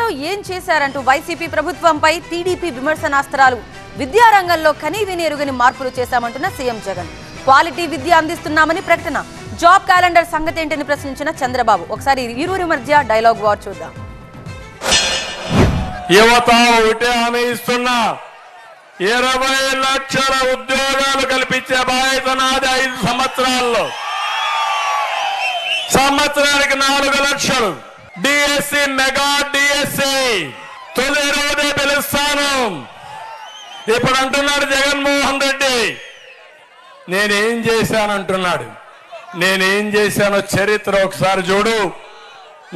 ఐదేళ్లలో ఏం చేశారంటూ వైసీపీ ప్రభుత్వంపై టీడీపీ విమర్శనాస్త్రాలు. విద్యారంగంలో కనీవిని ఎరుగని మార్పులు చేశామంటున్న సీఎం జగన్. క్వాలిటీ విద్య అందిస్తున్నామని ప్రకటన. జాబ్ క్యాలెండర్ సంగతేంటని ప్రశ్నించిన చంద్రబాబు. ఒకసారి ఇరువురి మధ్య డైలాగ్ వార్ చూద్దాం. యువత ఒకటే హామీ ఇస్తున్నా, 20 లక్షల ఉద్యోగాలు కల్పించే బాధ్యత నాది 5 సంవత్సరాల్లో. సంవత్సరానికి 4 లక్షలు. డిఎస్సి, మెగా డిఎస్సి తొలి రోజే పిలుస్తాను. ఇప్పుడు అంటున్నాడు జగన్మోహన్ రెడ్డి, నేనేం చేశానంటున్నాడు. నేనేం చేశానో చరిత్ర ఒకసారి చూడు.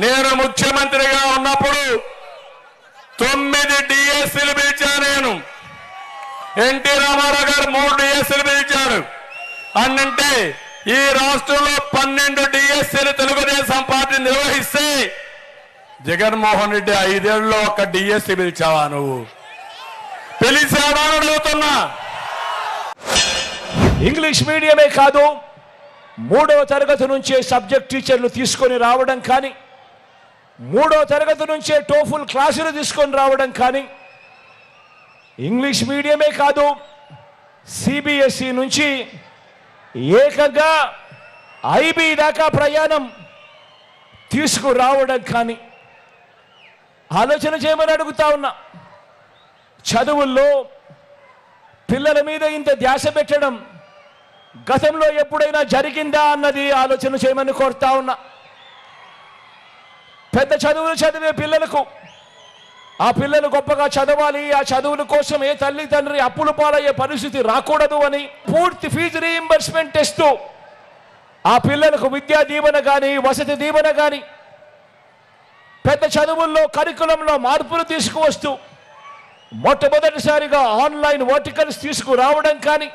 నేను ముఖ్యమంత్రిగా ఉన్నప్పుడు 9 డిఎస్సీలు పిలిచాను. నేను ఎన్టీ రామారావు గారు 3 డిఎస్సీలు పిలిచారు. అన్నంటే ఈ రాష్ట్రంలో 12 డిఎస్సీలు తెలుగుదేశం పార్టీ నిర్వహిస్తే జగన్మోహన్ రెడ్డి 5 ఏళ్లలో 1 డిఎస్సీ పిలిచావా? నువ్వు పిలిచావా అని అడుగుతున్నా. ఇంగ్లీష్ మీడియమే కాదు, 3వ తరగతి నుంచే సబ్జెక్ట్ టీచర్లు తీసుకొని రావడం కానీ, 3వ తరగతి నుంచే టోఫుల్ క్లాసులు తీసుకొని రావడం కానీ, ఇంగ్లీష్ మీడియమే కాదు సిబిఎస్ఈ నుంచి ఏకంగా ఐబీ దాకా ప్రయాణం తీసుకురావడం కానీ ఆలోచన చేయమని అడుగుతా ఉన్నా. చదువుల్లో పిల్లల మీద ఇంత ధ్యాస పెట్టడం గతంలో ఎప్పుడైనా జరిగిందా అన్నది ఆలోచన చేయమని కోరుతా ఉన్నా. పెద్ద చదువులు చదివే పిల్లలకు, ఆ పిల్లలు గొప్పగా చదవాలి, ఆ చదువుల కోసం ఏ తల్లి తండ్రి అప్పులు పాలయ్యే పరిస్థితి రాకూడదు అని పూర్తి ఫీజు రీయింబర్స్మెంట్ ఇస్తూ ఆ పిల్లలకు విద్యా దీవెన కానీ, వసతి దీవెన కానీ, పెద్ద చదువుల్లో కరికులంలో మార్పులు తీసుకువస్తూ మొట్టమొదటిసారిగా ఆన్లైన్ వర్టికల్స్ తీసుకురావడం కానీ,